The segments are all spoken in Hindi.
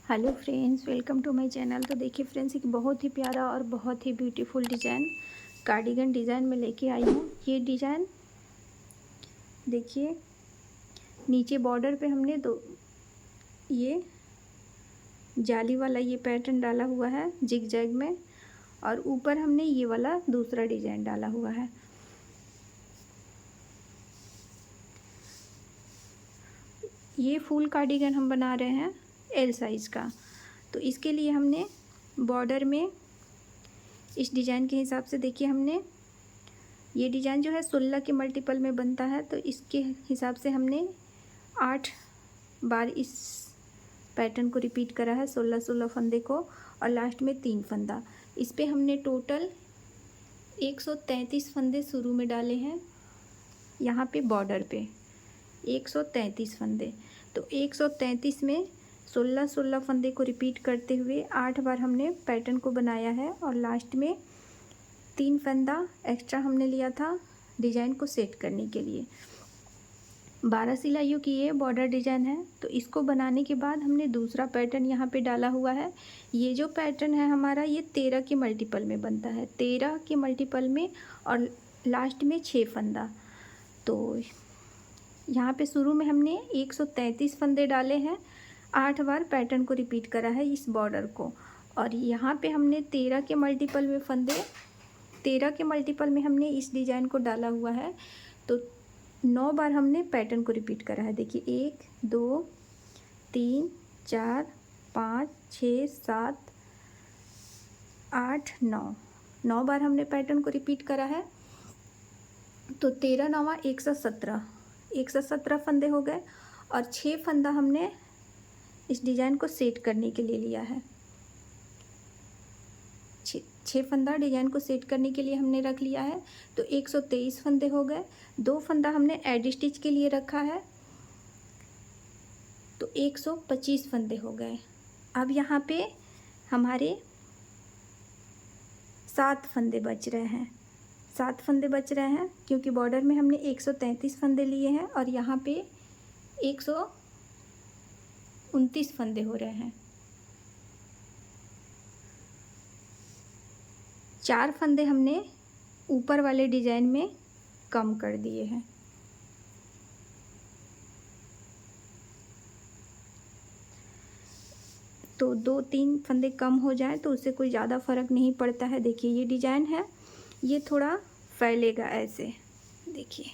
Hello friends, welcome to my channel. तो देखिए फ्रेंड्स, एक बहुत ही प्यारा और बहुत ही ब्यूटीफुल डिज़ाइन कार्डिगन डिज़ाइन में लेके आई हूँ। ये डिज़ाइन देखिए, नीचे बॉर्डर पे हमने ये जाली वाला ये पैटर्न डाला हुआ है जिग जैग में, और ऊपर हमने ये वाला दूसरा डिज़ाइन डाला हुआ है। ये फुल कार्डिगन हम बना रहे हैं एल साइज़ का। तो इसके लिए हमने बॉर्डर में इस डिज़ाइन के हिसाब से देखिए, हमने ये डिज़ाइन जो है 16 के मल्टीपल में बनता है, तो इसके हिसाब से हमने 8 बार इस पैटर्न को रिपीट करा है, 16 फंदे को, और लास्ट में 3 फंदा। इस पे हमने टोटल 133 फंदे शुरू में डाले हैं। यहाँ पे बॉर्डर पे 133 फंदे, तो 133 में 16 फंदे को रिपीट करते हुए 8 बार हमने पैटर्न को बनाया है, और लास्ट में 3 फंदा एक्स्ट्रा हमने लिया था डिज़ाइन को सेट करने के लिए। 12 सिलाइयों की ये बॉर्डर डिज़ाइन है। तो इसको बनाने के बाद हमने दूसरा पैटर्न यहाँ पे डाला हुआ है। ये जो पैटर्न है हमारा, ये 13 के मल्टीपल में बनता है, 13 के मल्टीपल में, और लास्ट में 6 फंदा। तो यहाँ पे शुरू में हमने 133 फंदे डाले हैं, 8 बार पैटर्न को रिपीट करा है इस बॉर्डर को, और यहाँ पे हमने 13 के मल्टीपल में फंदे, 13 के मल्टीपल में हमने इस डिज़ाइन को डाला हुआ है। तो 9 बार हमने पैटर्न को रिपीट करा है। देखिए 1 2 3 4 5 6 7 8 9 बार हमने पैटर्न को रिपीट करा है। तो 13 9 117 फंदे हो गए, और 6 फंदा हमने इस डिज़ाइन को सेट करने के लिए लिया है। 6 फंदा डिज़ाइन को सेट करने के लिए हमने रख लिया है। तो 123 फंदे हो गए। 2 फंदा हमने एड स्टिच के लिए रखा है, तो 125 फंदे हो गए। अब यहाँ पे हमारे 7 फंदे बच रहे हैं। 7 फंदे बच रहे हैं क्योंकि बॉर्डर में हमने 133 फंदे लिए हैं, और यहाँ पे 129 फंदे हो रहे हैं। 4 फंदे हमने ऊपर वाले डिज़ाइन में कम कर दिए हैं। तो 2-3 फंदे कम हो जाए तो उससे कोई ज़्यादा फ़र्क नहीं पड़ता है। देखिए ये डिज़ाइन है, ये थोड़ा फैलेगा ऐसे, देखिए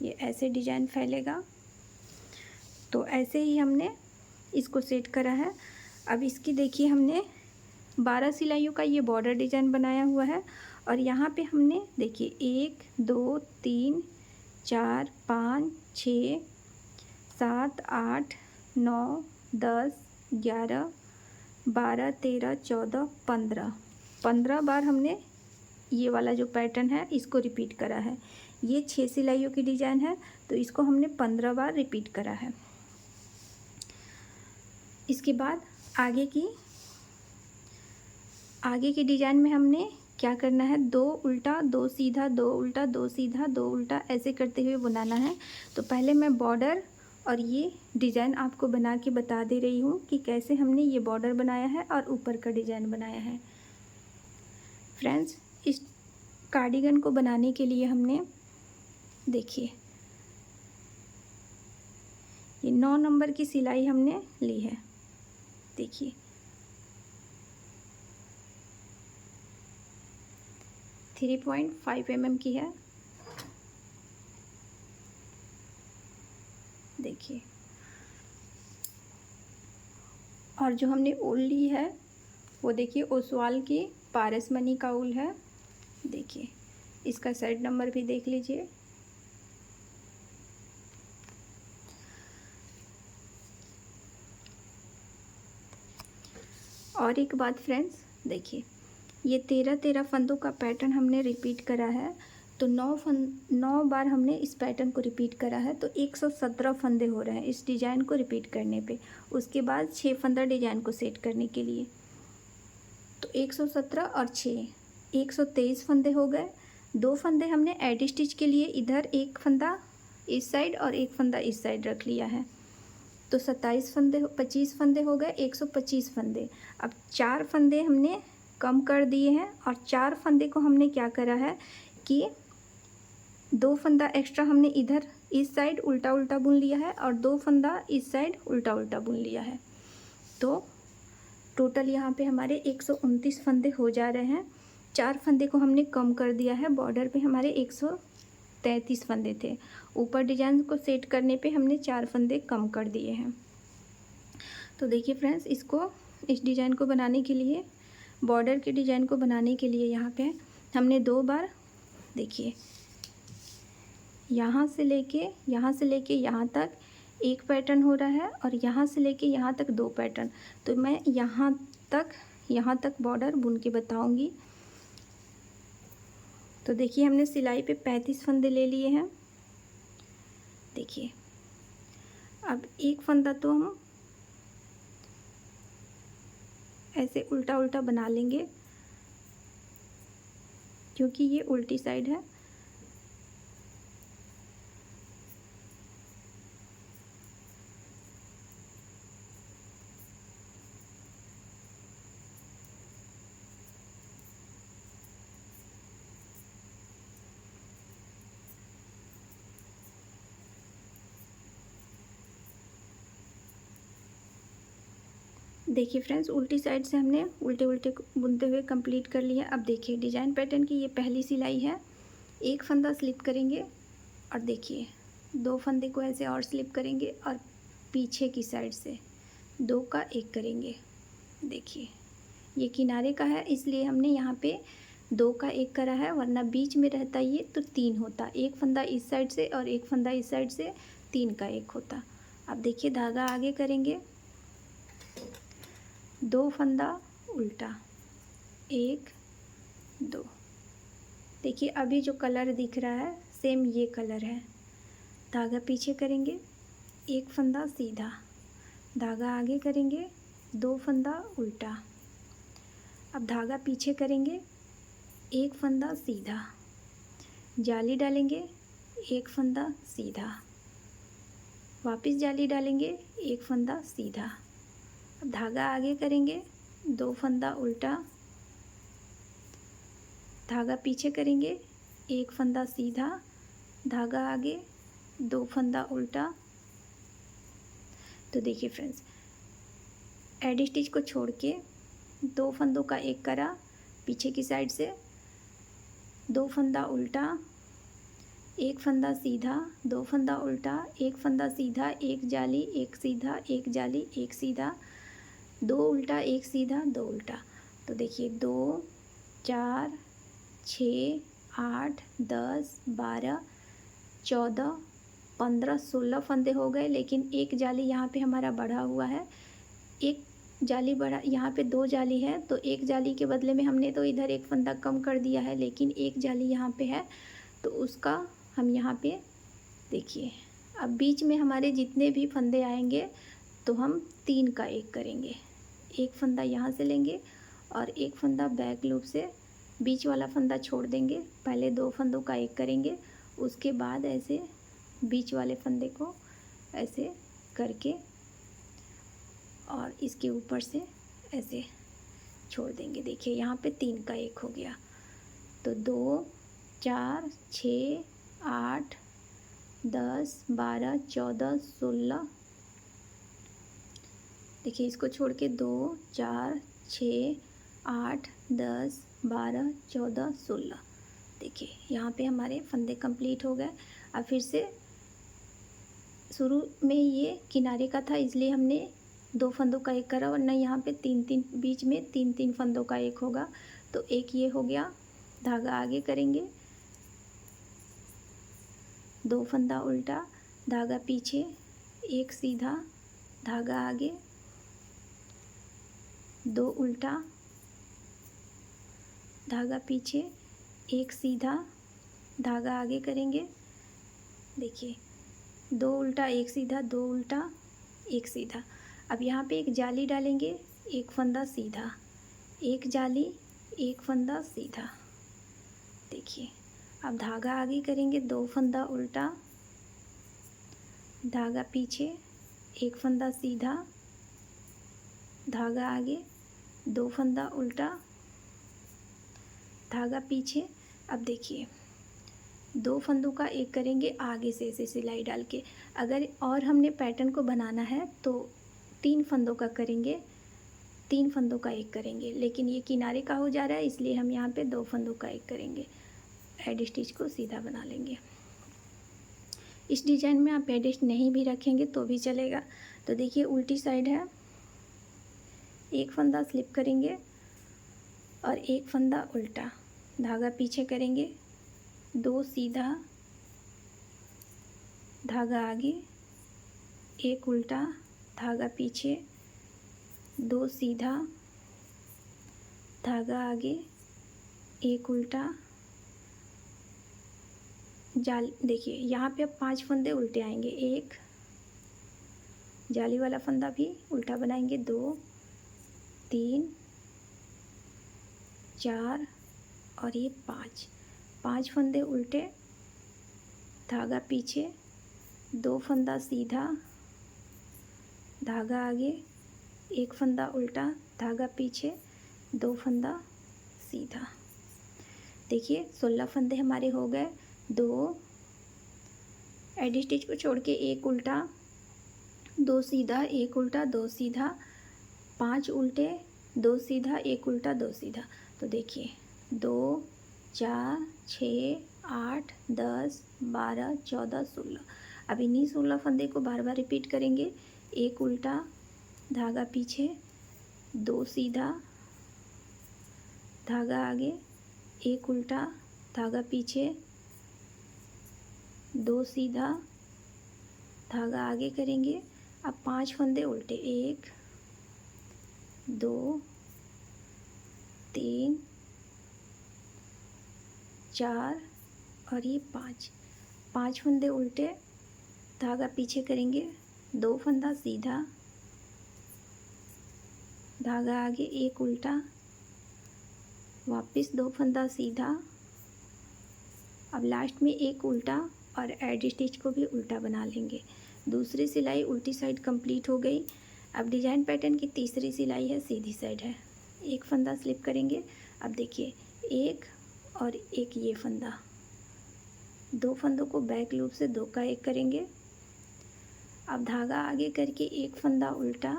ये ऐसे डिज़ाइन फैलेगा। तो ऐसे ही हमने इसको सेट करा है। अब इसकी देखिए, हमने 12 सिलाइयों का ये बॉर्डर डिज़ाइन बनाया हुआ है, और यहाँ पे हमने देखिए 1 2 3 4 5 6 7 8 9 10 11 12 13 14 15 बार हमने ये वाला जो पैटर्न है इसको रिपीट करा है। ये 6 सिलाइयों की डिज़ाइन है, तो इसको हमने 15 बार रिपीट करा है। इसके बाद आगे की डिज़ाइन में हमने क्या करना है, 2 उल्टा 2 सीधा, 2 उल्टा 2 सीधा, 2 उल्टा, ऐसे करते हुए बनाना है। तो पहले मैं बॉर्डर और ये डिज़ाइन आपको बना के बता दे रही हूँ कि कैसे हमने ये बॉर्डर बनाया है और ऊपर का डिज़ाइन बनाया है। फ्रेंड्स, इस कार्डिगन को बनाने के लिए हमने देखिए ये 9 नंबर की सिलाई हमने ली है। देखिए 3.5 mm की है। देखिए, और जो हमने ऊल ली है वो देखिए ओसवाल की पारसमनी का ऊल है। देखिए इसका सेट नंबर भी देख लीजिए। और एक बात फ्रेंड्स, देखिए ये 13 फंदों का पैटर्न हमने रिपीट करा है। तो 9 बार हमने इस पैटर्न को रिपीट करा है, तो 117 फंदे हो रहे हैं इस डिज़ाइन को रिपीट करने पे। उसके बाद 6 फंदा डिज़ाइन को सेट करने के लिए, तो 117 और 6 123 फंदे हो गए। 2 फंदे हमने एड स्टिच के लिए इधर एक फंदा इस साइड और एक फंदा इस साइड रख लिया है। तो 27 फंदे 25 फंदे हो गए, 125 फंदे। अब 4 फंदे हमने कम कर दिए हैं और 4 फंदे को हमने क्या करा है कि 2 फंदा एक्स्ट्रा हमने इधर इस साइड उल्टा उल्टा बुन लिया है और 2 फंदा इस साइड उल्टा उल्टा बुन लिया है। तो टोटल यहाँ पे हमारे 129 फंदे हो जा रहे हैं। 4 फंदे को हमने कम कर दिया है, बॉर्डर पे हमारे 133 फंदे थे। ऊपर डिजाइन को सेट करने पे हमने 4 फंदे कम कर दिए हैं। तो देखिए फ्रेंड्स, इस डिज़ाइन को बनाने के लिए, बॉर्डर के डिज़ाइन को बनाने के लिए यहाँ पे हमने 2 बार, देखिए यहाँ से लेके यहाँ तक एक पैटर्न हो रहा है और यहाँ से लेके यहाँ तक 2 पैटर्न। तो मैं यहाँ तक बॉर्डर बुन के बताऊँगी। तो देखिए हमने सिलाई पे 35 फंदे ले लिए हैं। देखिए अब एक फंदा तो हम ऐसे उल्टा उल्टा बना लेंगे क्योंकि ये उल्टी साइड है। देखिए फ्रेंड्स, उल्टी साइड से हमने उल्टे उल्टे बुनते हुए कंप्लीट कर लिया। अब देखिए डिजाइन पैटर्न की ये पहली सिलाई है। एक फंदा स्लिप करेंगे और देखिए 2 फंदे को ऐसे और स्लिप करेंगे और पीछे की साइड से 2 का 1 करेंगे। देखिए ये किनारे का है इसलिए हमने यहाँ पे 2 का 1 करा है, वरना बीच में रहता ये तो 3 होता। एक फंदा इस साइड से और एक फंदा इस साइड से, 3 का 1 होता। अब देखिए धागा आगे करेंगे, 2 फंदा उल्टा, 1 2। देखिए अभी जो कलर दिख रहा है सेम ये कलर है। धागा पीछे करेंगे, 1 फंदा सीधा, धागा आगे करेंगे, 2 फंदा उल्टा। अब धागा पीछे करेंगे, 1 फंदा सीधा, जाली डालेंगे, 1 फंदा सीधा, वापस जाली डालेंगे, 1 फंदा सीधा। अब धागा आगे करेंगे, 2 फंदा उल्टा, धागा पीछे करेंगे, 1 फंदा सीधा, धागा आगे, 2 फंदा उल्टा। तो देखिए फ्रेंड्स, एडी स्टिच को छोड़ के 2 फंदों का 1 करा पीछे की साइड से, 2 फंदा उल्टा, 1 फंदा सीधा, 2 फंदा उल्टा, 1 फंदा सीधा, 1 जाली, 1 सीधा, 1 जाली, 1 सीधा, 2 उल्टा, 1 सीधा, 2 उल्टा। तो देखिए 2 4 6 8 10 12 14 15 16 फंदे हो गए। लेकिन एक जाली यहाँ पे हमारा बढ़ा हुआ है, एक जाली बढ़ा, यहाँ पे 2 जाली है तो एक जाली के बदले में हमने तो इधर एक फंदा कम कर दिया है, लेकिन एक जाली यहाँ पे है तो उसका हम यहाँ पे देखिए। अब बीच में हमारे जितने भी फंदे आएंगे तो हम 3 का 1 करेंगे। एक फंदा यहाँ से लेंगे और एक फंदा बैक लूप से बीच वाला फंदा छोड़ देंगे। पहले 2 फंदों का 1 करेंगे, उसके बाद ऐसे बीच वाले फंदे को ऐसे करके और इसके ऊपर से ऐसे छोड़ देंगे। देखिए यहाँ पे 3 का 1 हो गया। तो 2 4 6 8 10 12 14 16, देखिए इसको छोड़ के 2 4 6 8 10 12 14 16। देखिए यहाँ पे हमारे फंदे कंप्लीट हो गए। अब फिर से शुरू में ये किनारे का था इसलिए हमने 2 फंदों का 1 करा, वरना यहाँ पे 3 बीच में 3 फंदों का 1 होगा। तो एक ये हो गया, धागा आगे करेंगे, 2 फंदा उल्टा, धागा पीछे, 1 सीधा, धागा आगे, 2 उल्टा, धागा पीछे, 1 सीधा, धागा आगे करेंगे। देखिए 2 उल्टा 1 सीधा, 2 उल्टा 1 सीधा। अब यहाँ पे एक जाली डालेंगे, 1 फंदा सीधा, 1 जाली, 1 फंदा सीधा। देखिए अब धागा आगे करेंगे, 2 फंदा उल्टा, धागा पीछे, एक फंदा सीधा, धागा आगे, 2 फंदा उल्टा, धागा पीछे। अब देखिए 2 फंदों का एक करेंगे आगे से ऐसे सिलाई डाल के। अगर और हमने पैटर्न को बनाना है तो 3 फंदों का करेंगे, 3 फंदों का एक करेंगे, लेकिन ये किनारे का हो जा रहा है इसलिए हम यहाँ पे 2 फंदों का एक करेंगे। हेड स्टिच को सीधा बना लेंगे। इस डिज़ाइन में आप हेड स्टिच नहीं भी रखेंगे तो भी चलेगा। तो देखिए उल्टी साइड है, एक फंदा स्लिप करेंगे और एक फंदा उल्टा, धागा पीछे करेंगे, 2 सीधा, धागा आगे, एक उल्टा, धागा पीछे, 2 सीधा, धागा आगे, एक उल्टा, जाल। देखिए यहाँ पे अब 5 फंदे उल्टे आएंगे, एक जाली वाला फंदा भी उल्टा बनाएंगे, 2 3 4 और ये 5 फंदे उल्टे, धागा पीछे, 2 फंदा सीधा, धागा आगे, एक फंदा उल्टा, धागा पीछे, 2 फंदा सीधा। देखिए 16 फंदे हमारे हो गए। 2 एडी स्टिच को छोड़ के एक उल्टा, 2 सीधा, एक उल्टा, 2 सीधा, 5 उल्टे, 2 सीधा, एक उल्टा, 2 सीधा। तो देखिए 2 4 6 8 10 12 14 16। अब इन्हीं 16 फंदे को बार बार रिपीट करेंगे। एक उल्टा, धागा पीछे, 2 सीधा, धागा आगे, एक उल्टा, धागा पीछे, 2 सीधा, धागा आगे करेंगे। अब 5 फंदे उल्टे, 1 2 3 4 और ये 5 फंदे उल्टे, धागा पीछे करेंगे, 2 फंदा सीधा, धागा आगे, एक उल्टा, वापस 2 फंदा सीधा। अब लास्ट में एक उल्टा और एडी स्टिच को भी उल्टा बना लेंगे। दूसरी सिलाई उल्टी साइड कंप्लीट हो गई। अब डिजाइन पैटर्न की तीसरी सिलाई है, सीधी साइड है। एक फंदा स्लिप करेंगे। अब देखिए एक और एक ये फंदा, 2 फंदों को बैक लूप से 2 का एक करेंगे। अब धागा आगे करके एक फंदा उल्टा,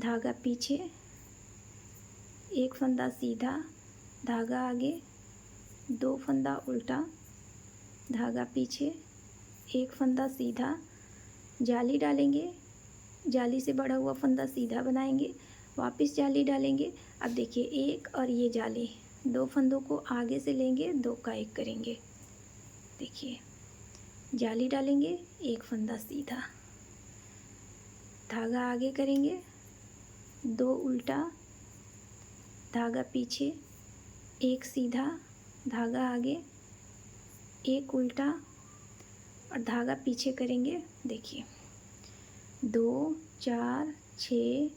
धागा पीछे, एक फंदा सीधा, धागा आगे, 2 फंदा उल्टा, धागा पीछे, एक फंदा सीधा, जाली डालेंगे, जाली से बढ़ा हुआ फंदा सीधा बनाएंगे, वापस जाली डालेंगे। अब देखिए एक और ये जाली, 2 फंदों को आगे से लेंगे, 2 का एक करेंगे। देखिए जाली डालेंगे, एक फंदा सीधा, धागा आगे करेंगे, 2 उल्टा, धागा पीछे, एक सीधा, धागा आगे, एक उल्टा और धागा पीछे करेंगे। देखिए 2 4 6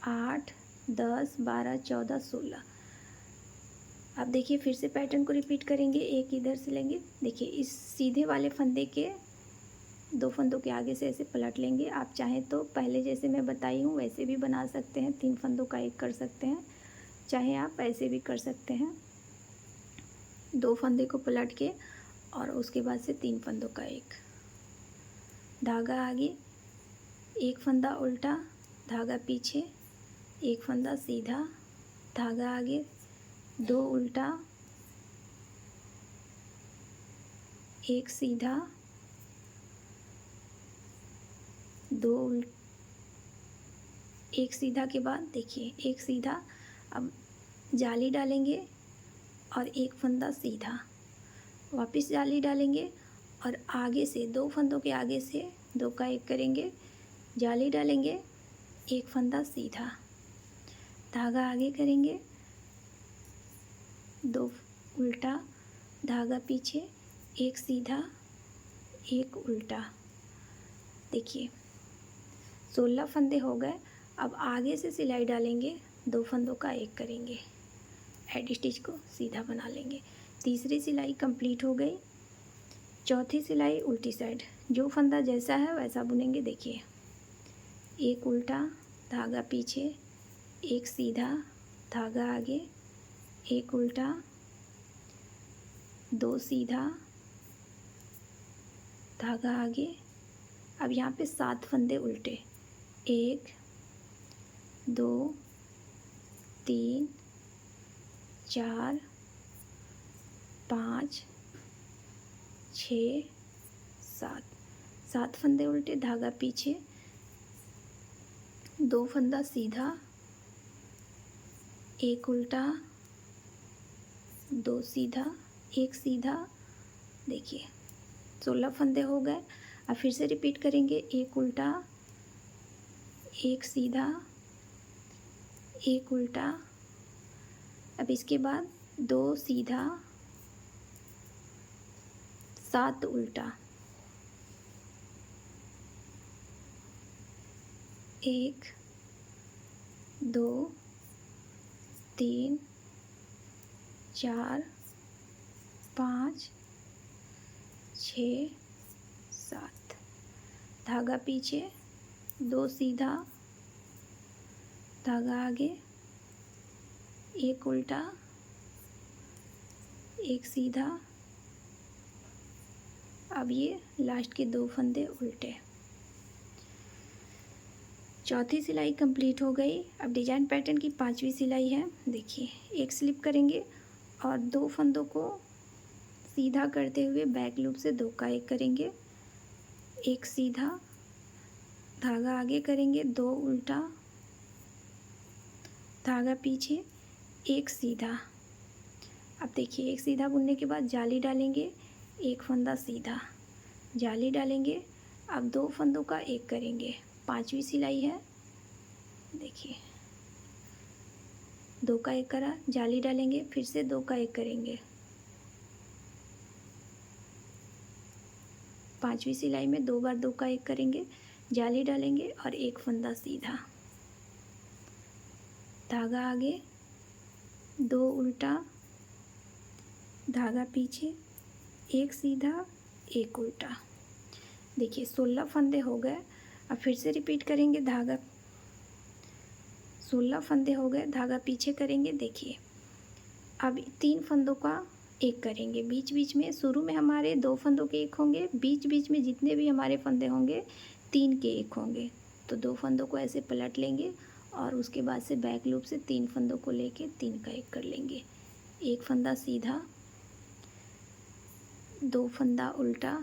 8 10 12 14 16। अब देखिए फिर से पैटर्न को रिपीट करेंगे। एक इधर से लेंगे, देखिए इस सीधे वाले फंदे के 2 फंदों के आगे से ऐसे पलट लेंगे। आप चाहें तो पहले जैसे मैं बताई हूँ वैसे भी बना सकते हैं, 3 फंदों का एक कर सकते हैं, चाहे आप ऐसे भी कर सकते हैं। 2 फंदे को पलट के और उसके बाद से 3 फंदों का एक, धागा आगे, एक फंदा उल्टा, धागा पीछे, एक फंदा सीधा, धागा आगे, 2 उल्टा, एक सीधा, 2 एक सीधा के बाद देखिए एक सीधा। अब जाली डालेंगे और एक फंदा सीधा, वापस जाली डालेंगे और आगे से 2 फंदों के आगे से 2 का एक करेंगे, जाली डालेंगे, एक फंदा सीधा, धागा आगे करेंगे, 2 उल्टा, धागा पीछे, एक सीधा, एक उल्टा। देखिए 16 फंदे हो गए। अब आगे से सिलाई डालेंगे, 2 फंदों का एक करेंगे, हेड स्टिच को सीधा बना लेंगे। तीसरी सिलाई कंप्लीट हो गई। चौथी सिलाई उल्टी साइड, जो फंदा जैसा है वैसा बुनेंगे। देखिए एक उल्टा, धागा पीछे, एक सीधा, धागा आगे, एक उल्टा, दो सीधा, धागा आगे। अब यहाँ पे 7 फंदे उल्टे, 1 2 3 4 5 6 7 फंदे उल्टे, धागा पीछे, 2 फंदा सीधा, एक उल्टा, 2 सीधा, एक सीधा। देखिए 16 फंदे हो गए। अब फिर से रिपीट करेंगे, एक उल्टा, एक सीधा, एक उल्टा। अब इसके बाद 2 सीधा, 7 उल्टा, 1 2 3 4 5 6 7, धागा पीछे, 2 सीधा, धागा आगे, एक उल्टा, एक सीधा। अब ये लास्ट के 2 फंदे उल्टे। चौथी सिलाई कंप्लीट हो गई। अब डिजाइन पैटर्न की 5वीं सिलाई है। देखिए एक स्लिप करेंगे और 2 फंदों को सीधा करते हुए बैक लूप से 2 का 1 करेंगे, एक सीधा, धागा आगे करेंगे, 2 उल्टा, धागा पीछे, एक सीधा। अब देखिए एक सीधा बुनने के बाद जाली डालेंगे, एक फंदा सीधा, जाली डालेंगे। अब 2 फंदों का 1 करेंगे, 5वीं सिलाई है। देखिए 2 का 1 करा, जाली डालेंगे, फिर से 2 का 1 करेंगे। 5वीं सिलाई में 2 बार 2 का 1 करेंगे, जाली डालेंगे और एक फंदा सीधा, धागा आगे, 2 उल्टा, धागा पीछे, एक सीधा, एक उल्टा। देखिए 16 फंदे हो गए। अब फिर से रिपीट करेंगे, धागा 16 फंदे हो गए, धागा पीछे करेंगे। देखिए अब 3 फंदों का 1 करेंगे, बीच बीच में, शुरू में हमारे 2 फंदों के 1 होंगे, बीच बीच में जितने भी हमारे फंदे होंगे 3 के 1 होंगे। तो 2 फंदों को ऐसे पलट लेंगे और उसके बाद से बैक लूप से 3 फंदों को लेके 3 का 1 कर लेंगे, एक फंदा सीधा, 2 फंदा उल्टा,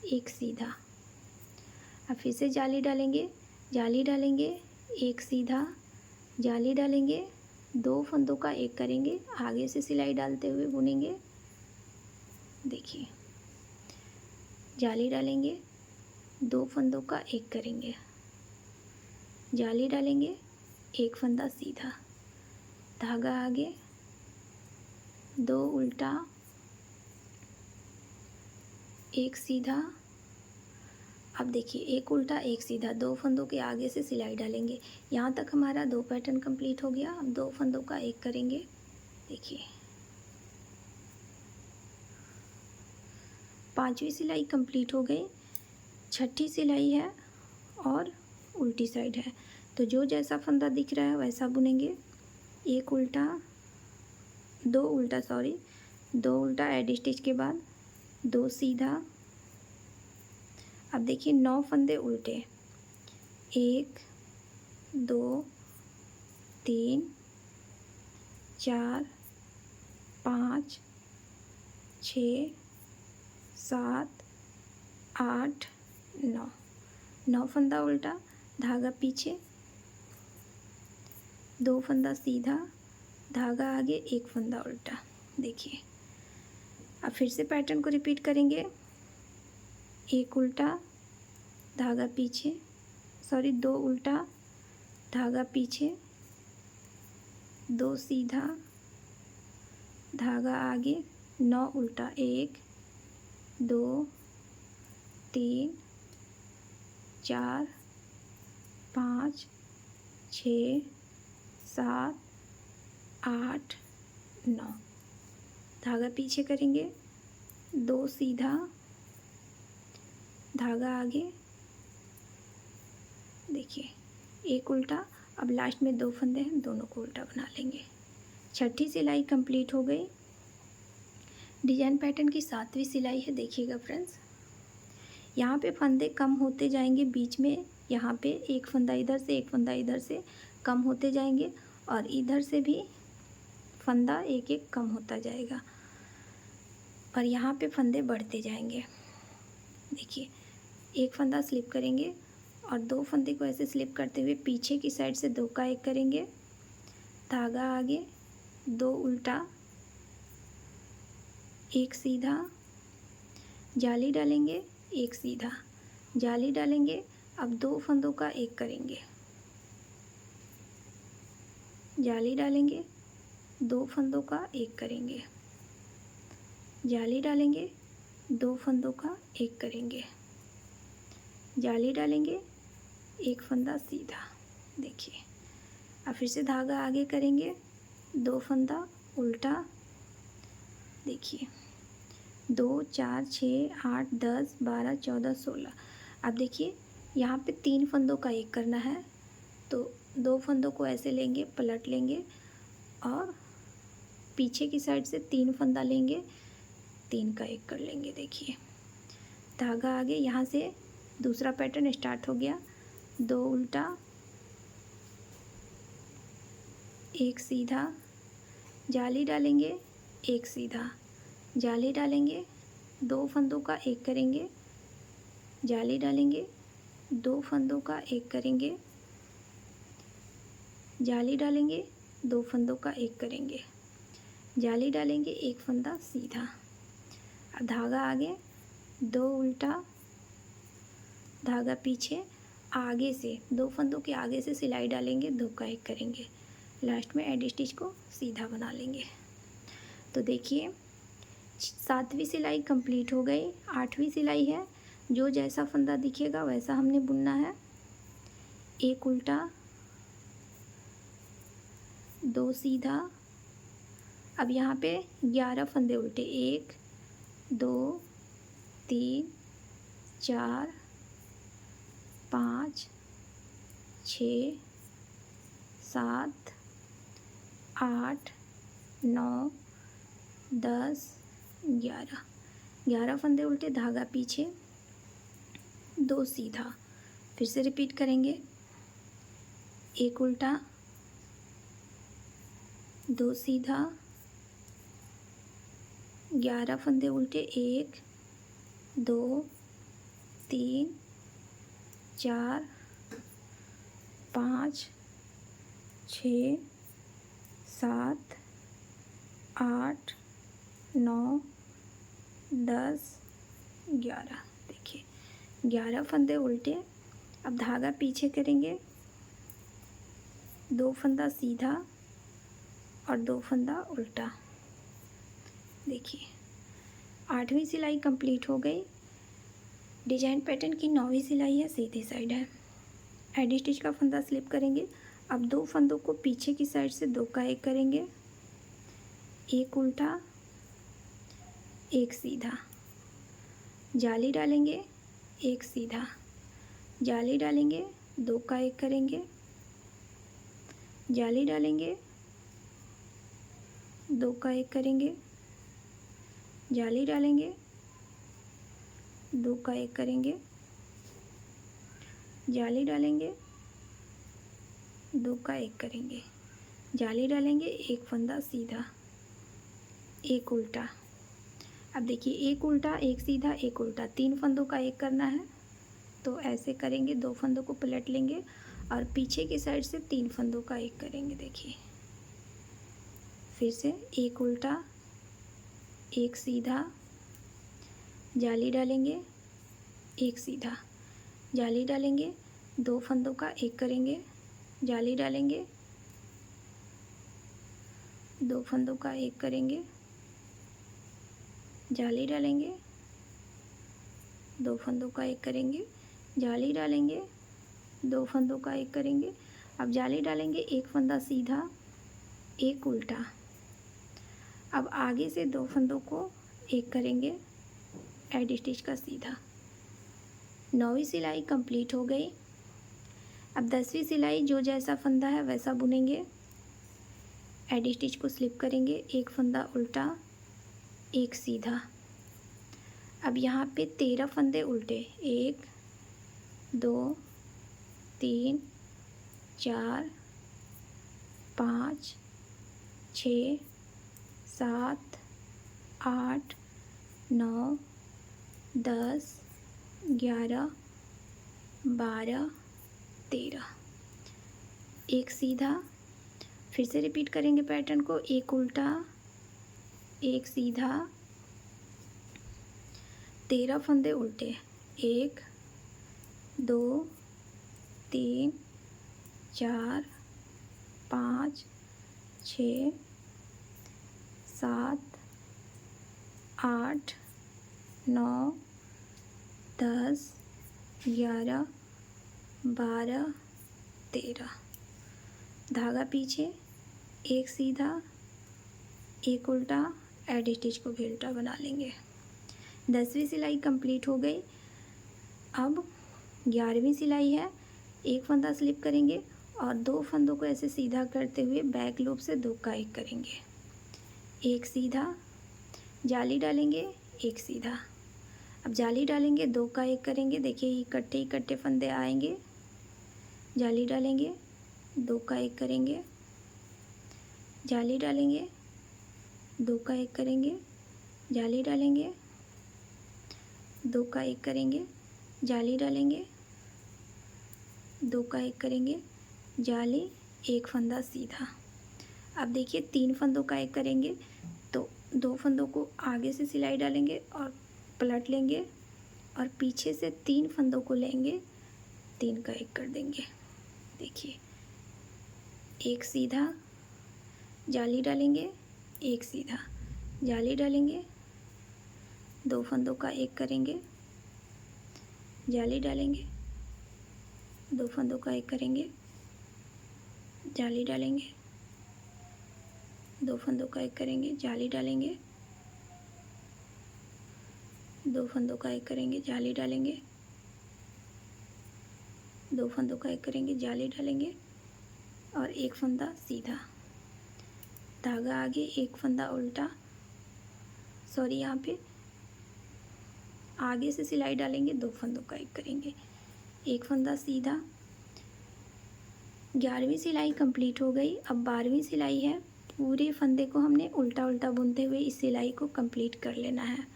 एक सीधा। अब फिर से जाली डालेंगे, जाली डालेंगे, एक सीधा, जाली डालेंगे, 2 फंदों का 1 करेंगे, आगे से सिलाई डालते हुए बुनेंगे। देखिए जाली डालेंगे, 2 फंदों का 1 करेंगे, जाली डालेंगे, एक फंदा सीधा, धागा आगे, 2 उल्टा, एक सीधा। अब देखिए एक उल्टा, एक सीधा, 2 फंदों के आगे से सिलाई डालेंगे। यहाँ तक हमारा 2 पैटर्न कंप्लीट हो गया। अब 2 फंदों का 1 करेंगे। देखिए 5वीं सिलाई कंप्लीट हो गई। 6ठी सिलाई है और उल्टी साइड है, तो जो जैसा फंदा दिख रहा है वैसा बुनेंगे। एक उल्टा, 2 उल्टा, 2 उल्टा एड स्टिच के बाद 2 सीधा। अब देखिए 9 फंदे उल्टे, 1 2 3 4 5 6 7 8 9, 9 फंदा उल्टा, धागा पीछे, 2 फंदा सीधा, धागा आगे, एक फंदा उल्टा। देखिए अब फिर से पैटर्न को रिपीट करेंगे। एक उल्टा, धागा पीछे, 2 उल्टा, धागा पीछे, 2 सीधा, धागा आगे, 9 उल्टा, 1 2 3 4 5 6 7 8 9, धागा पीछे करेंगे, 2 सीधा, धागा आगे, देखिए एक उल्टा। अब लास्ट में 2 फंदे हैं, दोनों को उल्टा बना लेंगे। छठी सिलाई कंप्लीट हो गई। डिजाइन पैटर्न की 7वीं सिलाई है। देखिएगा फ्रेंड्स, यहाँ पे फंदे कम होते जाएंगे बीच में। यहाँ पे एक फंदा इधर से, एक फंदा इधर से कम होते जाएंगे और इधर से भी फंदा एक एक कम होता जाएगा और यहाँ पे फंदे बढ़ते जाएंगे। देखिए एक फंदा स्लिप करेंगे और 2 फंदे को ऐसे स्लिप करते हुए पीछे की साइड से 2 का 1 करेंगे, धागा आगे, 2 उल्टा, 1 सीधा, जाली डालेंगे, 1 सीधा, जाली डालेंगे। अब 2 फंदों का 1 करेंगे, जाली डालेंगे, 2 फंदों का 1 करेंगे, जाली डालेंगे, 2 फंदों का 1 करेंगे, जाली डालेंगे, 1 फंदा सीधा। देखिए अब फिर से धागा आगे करेंगे, 2 फंदा उल्टा। देखिए 2 4 6 8 10 12 14 16। अब देखिए यहाँ पे 3 फंदों का 1 करना है, तो 2 फंदों को ऐसे लेंगे, पलट लेंगे और पीछे की साइड से 3 फंदा लेंगे, 3 का 1 कर लेंगे। देखिए धागा आगे, यहाँ से दूसरा पैटर्न स्टार्ट हो गया। 2 उल्टा, 1 सीधा, जाली डालेंगे, 1 सीधा, जाली डालेंगे, 2 फंदों का 1 करेंगे, जाली डालेंगे, 2 फंदों का 1 करेंगे, जाली डालेंगे, 2 फंदों का 1 करेंगे, जाली डालेंगे, 1 फंदा सीधा। अब धागा आगे, 2 उल्टा, धागा पीछे, आगे से 2 फंदों के आगे से सिलाई डालेंगे, 2 का 1 करेंगे, लास्ट में एडी स्टिच को सीधा बना लेंगे। तो देखिए 7वीं सिलाई कंप्लीट हो गई। 8वीं सिलाई है। जो जैसा फंदा दिखेगा वैसा हमने बुनना है। 1 उल्टा, 2 सीधा। अब यहाँ पे 11 फंदे उल्टे, 1 2 3 4 5 6 7 8 9 10 11 फंदे उल्टे, धागा पीछे, 2 सीधा। फिर से रिपीट करेंगे। 1 उल्टा, 2 सीधा, 11 फंदे उल्टे, 1 2 3 4 5 6 7 8 9 10 11। देखिए 11 फंदे उल्टे। अब धागा पीछे करेंगे, 2 फंदा सीधा और 2 फंदा उल्टा। देखिए 8वीं सिलाई कंप्लीट हो गई। डिजाइन पैटर्न की 9वीं सिलाई है, सीधी साइड है। एडी स्टिच का फंदा स्लिप करेंगे। अब 2 फंदों को पीछे की साइड से 2 का 1 करेंगे, 1 उल्टा, 1 सीधा, जाली डालेंगे, 1 सीधा, जाली डालेंगे, 2 का 1 करेंगे, जाली डालेंगे, 2 का 1 करेंगे, जाली डालेंगे, 2 का 1 करेंगे, जाली डालेंगे, 2 का 1 करेंगे, जाली डालेंगे, 1 फंदा सीधा, 1 उल्टा। अब देखिए 1 उल्टा, 1 सीधा, 1 उल्टा, 3 फंदों का 1 करना है, तो ऐसे करेंगे। 2 फंदों को पलट लेंगे और पीछे की साइड से 3 फंदों का 1 करेंगे। देखिए फिर से 1 उल्टा, 1 सीधा, जाली डालेंगे, 1 सीधा, जाली डालेंगे, 2 फंदों का 1 करेंगे, जाली डालेंगे, 2 फंदों का 1 करेंगे, जाली डालेंगे, 2 फंदों का 1 करेंगे, जाली डालेंगे, 2 फंदों का 1 करेंगे। अब जाली डालेंगे, 1 फंदा सीधा, 1 उल्टा। अब आगे से 2 फंदों को 1 करेंगे, एडी स्टिच का सीधा। 9वीं सिलाई कंप्लीट हो गई। अब 10वीं सिलाई जो जैसा फंदा है वैसा बुनेंगे। एडी स्टिच को स्लिप करेंगे, एक फंदा उल्टा, एक सीधा। अब यहाँ पे 13 फंदे उल्टे, 1 2 3 4 5 6 7 8 9 10 11 12 13। एक सीधा, फिर से रिपीट करेंगे पैटर्न को, एक उल्टा, एक सीधा, 13 फंदे उल्टे, 1 2 3 4 5 6 7 8 9 10 11 12 13। धागा पीछे, एक सीधा, एक उल्टा, एडी स्टिच को भी उल्टा बना लेंगे। 10वीं सिलाई कंप्लीट हो गई। अब 11वीं सिलाई है। एक फंदा स्लिप करेंगे और 2 फंदों को ऐसे सीधा करते हुए बैक लूप से 2 का 1 करेंगे। एक सीधा, जाली डालेंगे, एक सीधा। अब जाली डालेंगे, 2 का 1 करेंगे। देखिए इकट्ठे फंदे आएंगे। जाली डालेंगे, 2 का 1 करेंगे, जाली डालेंगे, 2 का 1 करेंगे, जाली डालेंगे, 2 का 1 करेंगे, जाली डालेंगे, 2 का 1 करेंगे, जाली, एक फंदा सीधा। अब देखिए 3 फंदों का 1 करेंगे तो 2 फंदों को आगे से सिलाई डालेंगे और पलट लेंगे और पीछे से 3 फंदों को लेंगे, 3 का 1 कर देंगे। देखिए एक सीधा, जाली डालेंगे, एक सीधा, जाली डालेंगे, 2 फंदों का 1 करेंगे, जाली डालेंगे, 2 फंदों का 1 करेंगे, जाली डालेंगे, 2 फंदों का 1 करेंगे, जाली डालेंगे, 2 फंदों का 1 करेंगे, जाली डालेंगे, 2 फंदों का 1 करेंगे, जाली डालेंगे और एक फंदा सीधा। धागा आगे, एक फंदा उल्टा, सॉरी यहाँ पे आगे से सिलाई डालेंगे, 2 फंदों का 1 करेंगे, एक फंदा सीधा। 11वीं सिलाई कंप्लीट हो गई। अब 12वीं सिलाई है। पूरे फंदे को हमने उल्टा उल्टा बुनते हुए इस सिलाई को कंप्लीट कर लेना है।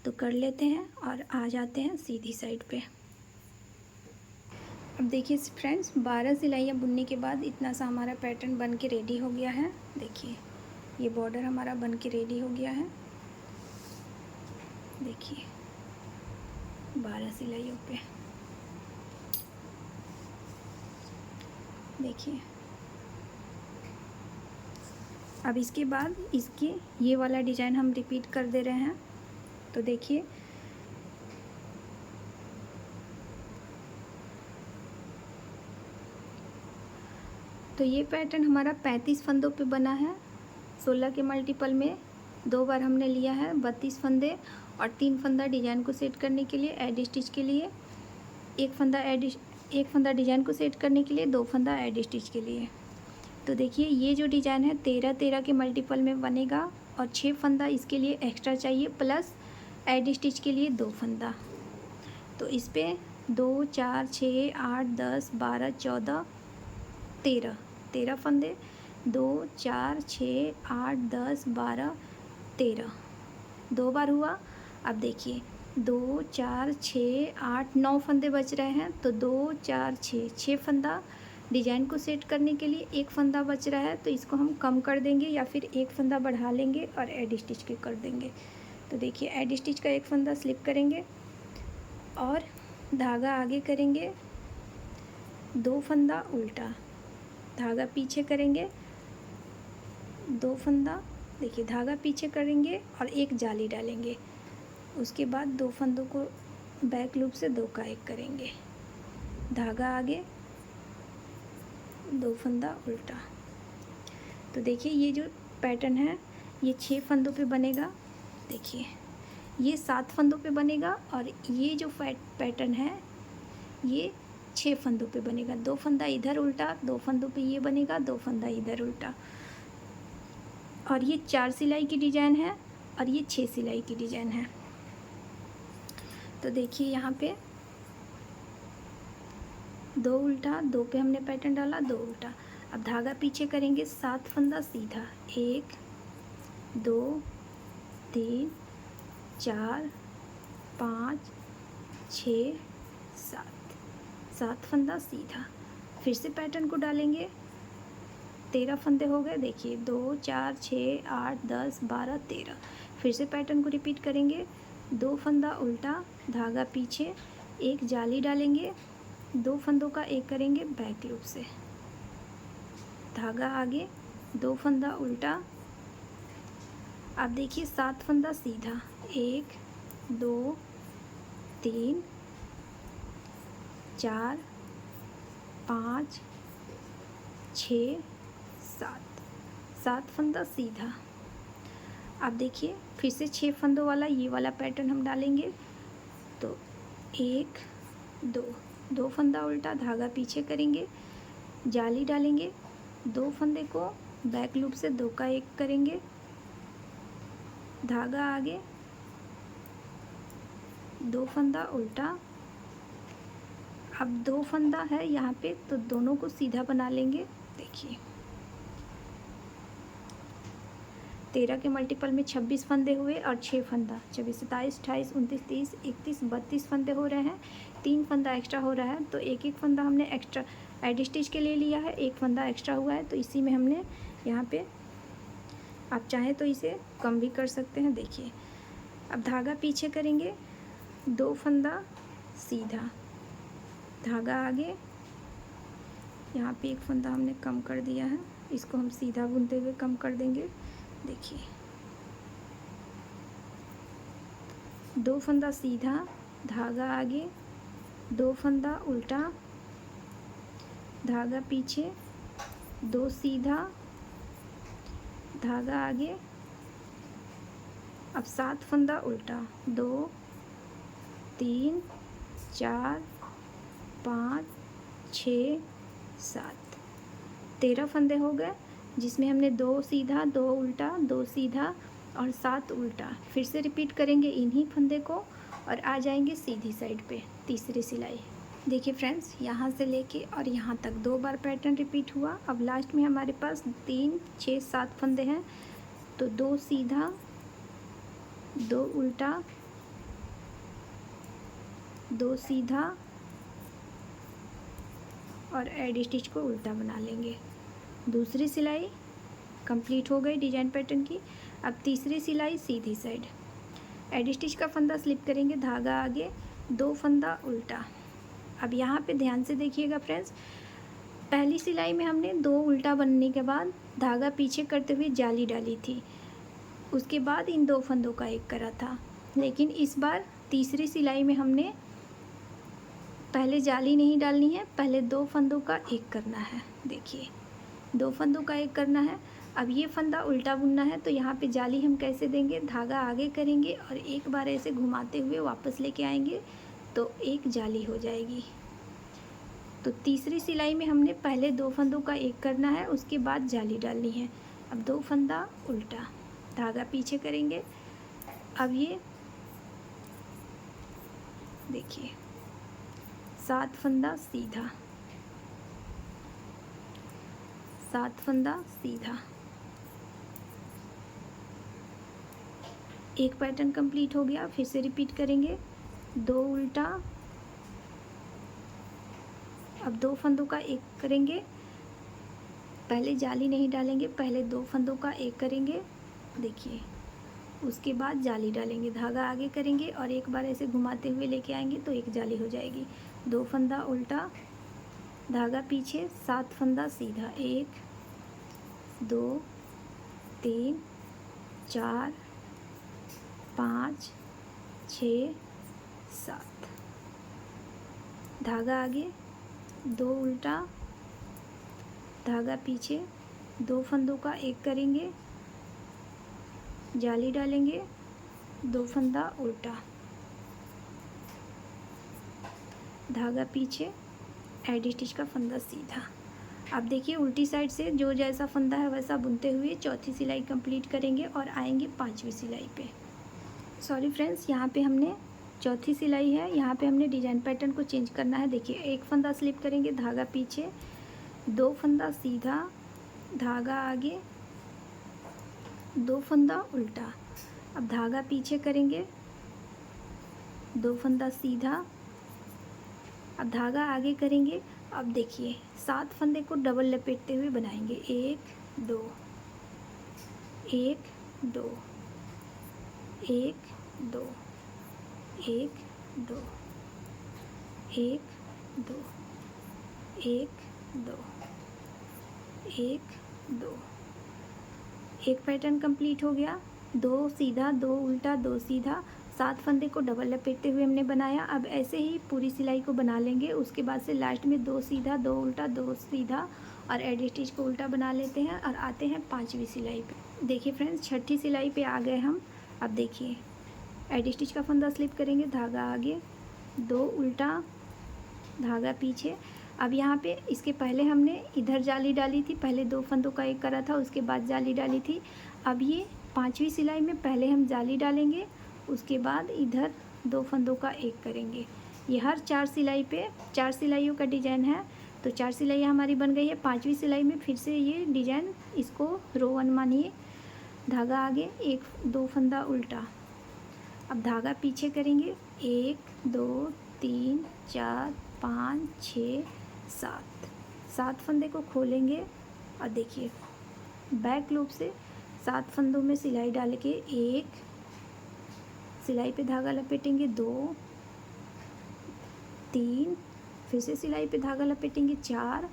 तो कर लेते हैं और आ जाते हैं सीधी साइड पे। अब देखिए फ्रेंड्स, 12 सिलाइयाँ बुनने के बाद इतना सा हमारा पैटर्न बन के रेडी हो गया है। देखिए ये बॉर्डर हमारा बन के रेडी हो गया है। देखिए 12 सिलाइयों पे देखिए। अब इसके बाद इसके ये वाला डिज़ाइन हम रिपीट कर दे रहे हैं। तो देखिए तो ये पैटर्न हमारा 35 फंदों पे बना है। 16 के मल्टीपल में 2 बार हमने लिया है 32 फंदे और 3 फंदा डिजाइन को सेट करने के लिए, एडी स्टिच के लिए, एक फंदा डिजाइन को सेट करने के लिए, 2 फंदा एडी स्टिच के लिए। तो देखिए ये जो डिज़ाइन है 13 के मल्टीपल में बनेगा और 6 फंदा इसके लिए एक्स्ट्रा चाहिए, प्लस एडी स्टिच के लिए 2 फंदा। तो इस पर 2 4 6 8 10 12 14 13 फंदे, 2 4 6 8 10 12 13, 2 बार हुआ। अब देखिए 2 4 6 8 9 फंदे बच रहे हैं। तो 2 4 6 फंदा डिजाइन को सेट करने के लिए, एक फंदा बच रहा है तो इसको हम कम कर देंगे या फिर एक फंदा बढ़ा लेंगे और एडी स्टिच के कर देंगे। तो देखिए एडी स्टिच का एक फंदा स्लिप करेंगे और धागा आगे करेंगे, 2 फंदा उल्टा, धागा पीछे करेंगे, 2 फंदा, देखिए धागा पीछे करेंगे और एक जाली डालेंगे। उसके बाद 2 फंदों को बैक लूप से 2 का 1 करेंगे, धागा आगे, 2 फंदा उल्टा। तो देखिए ये जो पैटर्न है ये 6 फंदों पे बनेगा। देखिए ये 7 फंदों पे बनेगा और ये जो पैटर्न है ये 6 फंदों पे बनेगा। 2 फंदा इधर उल्टा, 2 फंदों पे ये बनेगा, 2 फंदा इधर उल्टा। और ये 4 सिलाई की डिज़ाइन है और ये 6 सिलाई की डिज़ाइन है। तो देखिए यहाँ पे 2 उल्टा, 2 पे हमने पैटर्न डाला, 2 उल्टा। अब धागा पीछे करेंगे 7 फंदा सीधा, 1 2 3 4 5 6 7 फंदा सीधा। फिर से पैटर्न को डालेंगे, 13 फंदे हो गए। देखिए 2 4 6 8 10 12 13। फिर से पैटर्न को रिपीट करेंगे, 2 फंदा उल्टा, धागा पीछे, एक जाली डालेंगे, 2 फंदों का एक करेंगे बैक लूप से, धागा आगे, 2 फंदा उल्टा। अब देखिए 7 फंदा सीधा, 1 2 3 4 5 6 7 फंदा सीधा। अब देखिए फिर से 6 फंदों वाला ये वाला पैटर्न हम डालेंगे। तो 1 2 फंदा उल्टा, धागा पीछे करेंगे, जाली डालेंगे, 2 फंदे को बैक लूप से 2 का एक करेंगे, धागा आगे, 2 फंदा उल्टा। अब 2 फंदा है यहाँ पे तो दोनों को सीधा बना लेंगे। देखिए 13 के मल्टीपल में 26 फंदे हुए और 6 फंदा, 26 27 28 29 30 31 32 फंदे हो रहे हैं। 3 फंदा एक्स्ट्रा हो रहा है तो एक एक फंदा हमने एक्स्ट्रा एड स्टिच के लिए लिया है, एक फंदा एक्स्ट्रा हुआ है तो इसी में हमने यहाँ पे, आप चाहें तो इसे कम भी कर सकते हैं। देखिए अब धागा पीछे करेंगे, 2 फंदा सीधा, धागा आगे, यहाँ पे एक फंदा हमने कम कर दिया है, इसको हम सीधा बुनते हुए कम कर देंगे। देखिए 2 फंदा सीधा, धागा आगे, 2 फंदा उल्टा, धागा पीछे, 2 सीधा, धागा आगे। अब 7 फंदा उल्टा, 2 3 4 5 6 7 13 फंदे हो गए, जिसमें हमने 2 सीधा, 2 उल्टा, 2 सीधा और 7 उल्टा। फिर से रिपीट करेंगे इन्हीं फंदे को और आ जाएंगे सीधी साइड पे तीसरी सिलाई। देखिए फ्रेंड्स, यहाँ से लेके और यहाँ तक 2 बार पैटर्न रिपीट हुआ। अब लास्ट में हमारे पास 3 6 7 फंदे हैं तो 2 सीधा, 2 उल्टा, 2 सीधा और एड स्टिच को उल्टा बना लेंगे। दूसरी सिलाई कंप्लीट हो गई डिजाइन पैटर्न की। अब तीसरी सिलाई सीधी साइड, एड स्टिच का फंदा स्लिप करेंगे, धागा आगे, 2 फंदा उल्टा। अब यहाँ पे ध्यान से देखिएगा फ्रेंड्स, पहली सिलाई में हमने 2 उल्टा बनने के बाद धागा पीछे करते हुए जाली डाली थी, उसके बाद इन 2 फंदों का एक करा था। लेकिन इस बार तीसरी सिलाई में हमने पहले जाली नहीं डालनी है, पहले 2 फंदों का एक करना है। देखिए 2 फंदों का एक करना है। अब ये फंदा उल्टा बुनना है तो यहाँ पे जाली हम कैसे देंगे, धागा आगे करेंगे और एक बार ऐसे घुमाते हुए वापस लेके आएंगे तो एक जाली हो जाएगी। तो तीसरी सिलाई में हमने पहले 2 फंदों का एक करना है, उसके बाद जाली डालनी है। अब 2 फंदा उल्टा, धागा पीछे करेंगे। अब ये देखिए 7 फंदा सीधा, 7 फंदा सीधा, एक पैटर्न कंप्लीट हो गया। फिर से रिपीट करेंगे, 2 उल्टा, अब 2 फंदों का एक करेंगे, पहले जाली नहीं डालेंगे, पहले 2 फंदों का एक करेंगे। देखिए उसके बाद जाली डालेंगे, धागा आगे करेंगे और एक बार ऐसे घुमाते हुए लेके आएंगे तो एक जाली हो जाएगी। 2 फंदा उल्टा, धागा पीछे, 7 फंदा सीधा, 1 2 3 4 5 6 7, धागा आगे, 2 उल्टा, धागा पीछे, 2 फंदों का एक करेंगे, जाली डालेंगे, 2 फंदा उल्टा, धागा पीछे, एडी स्टिच का फंदा सीधा। अब देखिए उल्टी साइड से जो जैसा फंदा है वैसा बुनते हुए चौथी सिलाई कंप्लीट करेंगे और आएंगे पांचवी सिलाई पे। सॉरी फ्रेंड्स, यहाँ पे हमने चौथी सिलाई है, यहाँ पे हमने डिजाइन पैटर्न को चेंज करना है। देखिए एक फंदा स्लिप करेंगे, धागा पीछे, दो फंदा सीधा, धागा आगे, दो फंदा उल्टा। अब धागा पीछे करेंगे, दो फंदा सीधा, अब धागा आगे करेंगे। अब देखिए 7 फंदे को डबल लपेटते हुए बनाएंगे, 1 2 1 2 1 2 1 2 1 2 1 2 1 2। एक पैटर्न कंप्लीट हो गया। 2 सीधा, 2 उल्टा, 2 सीधा, 7 फंदे को डबल लपेटते हुए हमने बनाया। अब ऐसे ही पूरी सिलाई को बना लेंगे। उसके बाद से लास्ट में 2 सीधा, 2 उल्टा, 2 सीधा और एडी स्टिच को उल्टा बना लेते हैं और आते हैं पांचवी सिलाई पे। देखिए फ्रेंड्स, छठी सिलाई पे आ गए हम। अब देखिए एडी स्टिच का फंदा स्लिप करेंगे, धागा आगे, 2 उल्टा, धागा पीछे। अब यहाँ पे इसके पहले हमने इधर जाली डाली थी, पहले 2 फंदों का एक करा था, उसके बाद जाली डाली थी। अब ये पांचवी सिलाई में पहले हम जाली डालेंगे, उसके बाद इधर 2 फंदों का एक करेंगे। ये हर 4 सिलाई पे 4 सिलाइयों का डिजाइन है, तो 4 सिलाइयाँ हमारी बन गई है। पांचवी सिलाई में फिर से ये डिजाइन, इसको रो 1 मानिए। धागा आगे, 1 2 फंदा उल्टा। अब धागा पीछे करेंगे, 1 2 3 4 5 6 7 फंदे को खोलेंगे और देखिए बैक लूप से 7 फंदों में सिलाई डाल के 1 सिलाई पे धागा लपेटेंगे, 2 3 फिर से सिलाई पे धागा लपेटेंगे, 4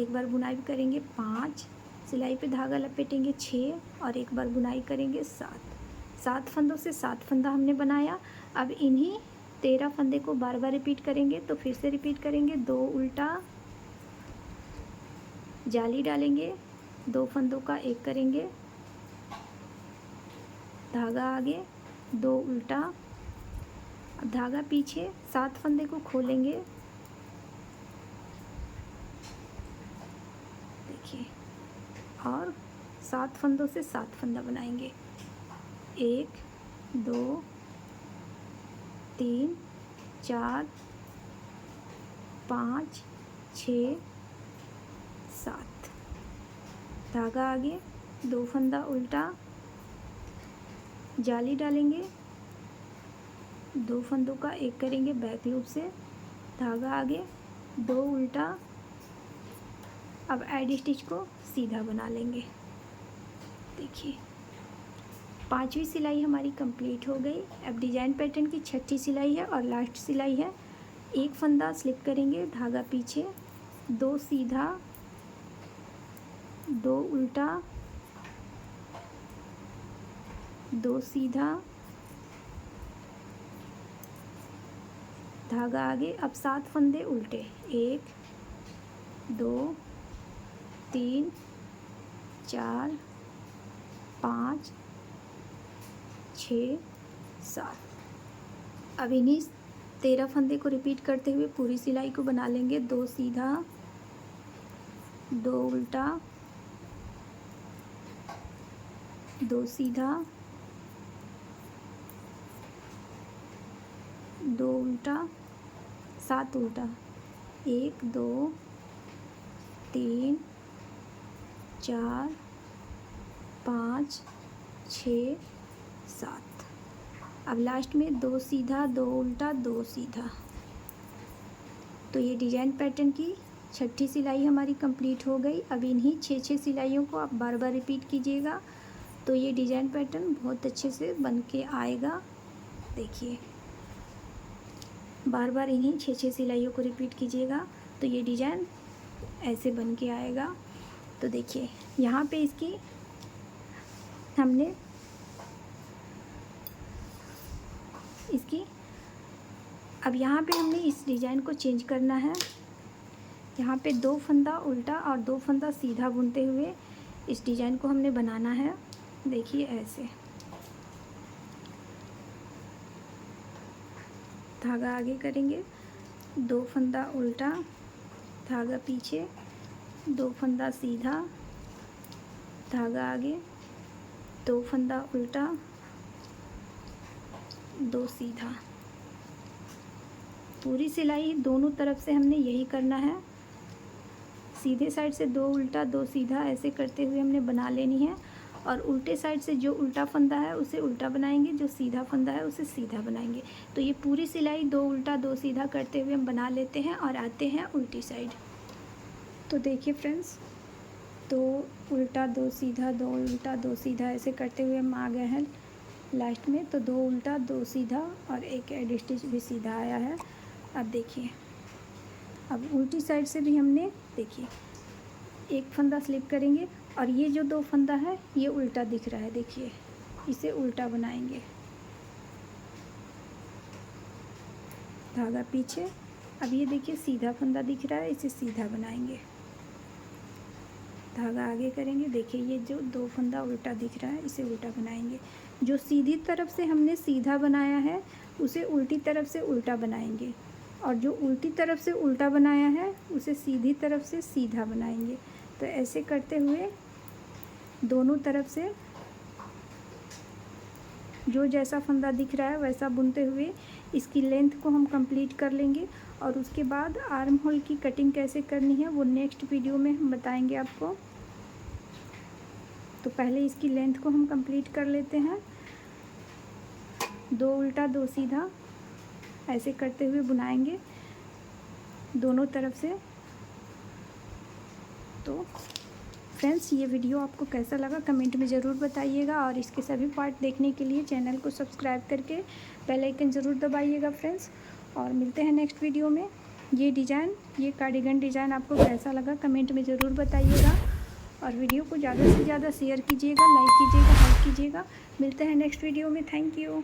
एक बार बुनाई करेंगे, 5 सिलाई पे धागा लपेटेंगे, 6 और एक बार बुनाई करेंगे, 7 फंदों से 7 फंदा हमने बनाया। अब इन्हीं 13 फंदे को बार बार रिपीट करेंगे। तो फिर से रिपीट करेंगे, 2 उल्टा, जाली डालेंगे, 2 फंदों का एक करेंगे, धागा आगे, 2 उल्टा, अब धागा पीछे, 7 फंदे को खोलेंगे, देखिए, और 7 फंदों से 7 फंदा बनाएंगे, 1 2 3 4 5 6 7। धागा आगे, 2 फंदा उल्टा, जाली डालेंगे, 2 फंदों का एक करेंगे बैक लूप से, धागा आगे, 2 उल्टा। अब एडी स्टिच को सीधा बना लेंगे। देखिए पांचवी सिलाई हमारी कंप्लीट हो गई। अब डिजाइन पैटर्न की छठी सिलाई है और लास्ट सिलाई है। एक फंदा स्लिप करेंगे, धागा पीछे, 2 सीधा, 2 उल्टा, 2 सीधा, धागा आगे। अब 7 फंदे उल्टे, 1 2 3 4 5 6 7। अब इन्हीं 13 फंदे को रिपीट करते हुए पूरी सिलाई को बना लेंगे। 2 सीधा, 2 उल्टा, 2 सीधा, 2 उल्टा, 7 उल्टा, 1 2 3 4 5 6 7। अब लास्ट में 2 सीधा, 2 उल्टा, 2 सीधा। तो ये डिजाइन पैटर्न की छठी सिलाई हमारी कंप्लीट हो गई। अब इन्हीं 6 सिलाइयों को आप बार बार रिपीट कीजिएगा, तो ये डिजाइन पैटर्न बहुत अच्छे से बन के आएगा। देखिए बार बार इन्हीं 6 सिलाइयों को रिपीट कीजिएगा, तो ये डिजाइन ऐसे बन के आएगा। तो देखिए यहाँ पे इसकी हमने अब यहाँ पे हमने इस डिज़ाइन को चेंज करना है। यहाँ पे 2 फंदा उल्टा और 2 फंदा सीधा बुनते हुए इस डिज़ाइन को हमने बनाना है। देखिए ऐसे धागा आगे करेंगे, 2 फंदा उल्टा, धागा पीछे, 2 फंदा सीधा, धागा आगे, 2 फंदा उल्टा, 2 सीधा। पूरी सिलाई दोनों तरफ से हमने यही करना है। सीधे साइड से 2 उल्टा 2 सीधा ऐसे करते हुए हमने बना लेनी है, और उल्टे साइड से जो उल्टा फंदा है उसे उल्टा बनाएंगे, जो सीधा फंदा है उसे सीधा बनाएंगे। तो ये पूरी सिलाई 2 उल्टा 2 सीधा करते हुए हम बना लेते हैं और आते हैं उल्टी साइड। तो देखिए फ्रेंड्स, 2 उल्टा 2 सीधा, 2 उल्टा 2 सीधा ऐसे करते हुए हम आ गए हैं लास्ट में। तो 2 उल्टा 2 सीधा और एक एड स्टिच भी सीधा आया है। अब देखिए, अब उल्टी साइड से भी हमने देखिए एक फंदा स्लिप करेंगे, और ये जो 2 फंदा है ये उल्टा दिख रहा है, देखिए इसे उल्टा बनाएंगे, धागा पीछे। अब ये देखिए सीधा फंदा दिख रहा है, इसे सीधा बनाएंगे, धागा आगे करेंगे। देखिए ये जो 2 फंदा उल्टा दिख रहा है इसे उल्टा बनाएंगे। जो सीधी तरफ से हमने सीधा बनाया है उसे उल्टी तरफ से उल्टा बनाएंगे, और जो उल्टी तरफ से उल्टा बनाया है उसे सीधी तरफ से सीधा बनाएंगे। तो ऐसे करते हुए दोनों तरफ से जो जैसा फंदा दिख रहा है वैसा बुनते हुए इसकी लेंथ को हम कंप्लीट कर लेंगे। और उसके बाद आर्म होल की कटिंग कैसे करनी है वो नेक्स्ट वीडियो में हम बताएंगे आपको। तो पहले इसकी लेंथ को हम कंप्लीट कर लेते हैं। 2 उल्टा 2 सीधा ऐसे करते हुए बुनाएंगे दोनों तरफ से। तो फ्रेंड्स, ये वीडियो आपको कैसा लगा कमेंट में ज़रूर बताइएगा, और इसके सभी पार्ट देखने के लिए चैनल को सब्सक्राइब करके बेल आइकन ज़रूर दबाइएगा फ्रेंड्स। और मिलते हैं नेक्स्ट वीडियो में। ये डिज़ाइन, ये कार्डिगन डिज़ाइन आपको कैसा लगा कमेंट में ज़रूर बताइएगा, और वीडियो को ज़्यादा से ज़्यादा शेयर कीजिएगा, लाइक कीजिएगा, हेल्प कीजिएगा। मिलते हैं नेक्स्ट वीडियो में। Thank you.